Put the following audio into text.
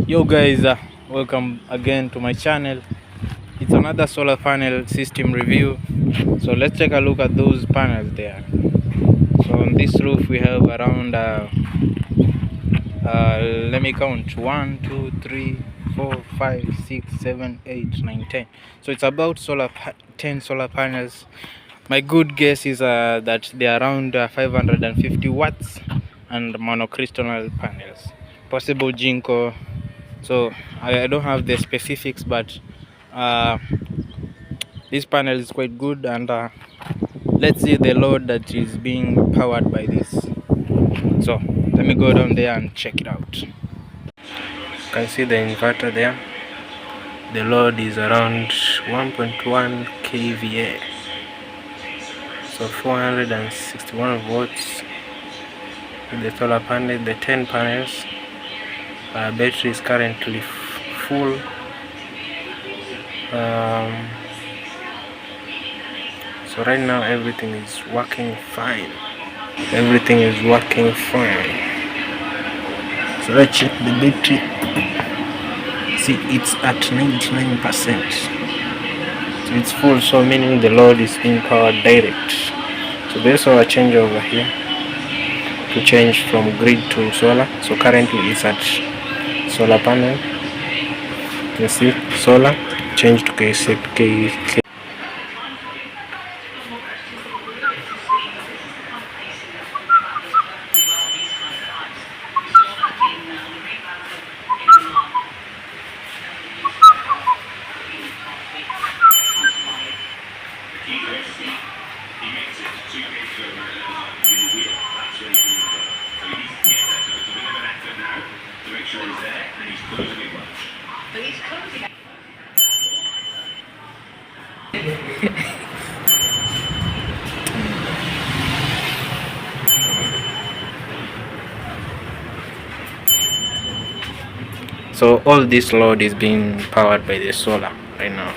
Yo guys, welcome again to my channel. It's another solar panel system review. So let's take a look at those panels there. So on this roof we have around let me count: 1 2 3 4 5 6 7 8 9 10. So it's about 10 solar panels. My good guess is that they are around 550 watts and monocrystalline panels, possible Jinko. So I don't have the specifics, but this panel is quite good, and let's see the load that is being powered by this. So let me go down there and check it out. You can see the inverter there. The load is around 1.1 kVA, so 461 volts with the solar panel. The 10 panels, battery is currently full. So right now everything is working fine. Everything is working fine. So let's check the battery. See, it's at 99%. So it's full, so meaning the load is being powered direct. So there's our changeover here to change from grid to solar. So currently it's at solar panel. You see, solar change to K. So all this load is being powered by the solar right now.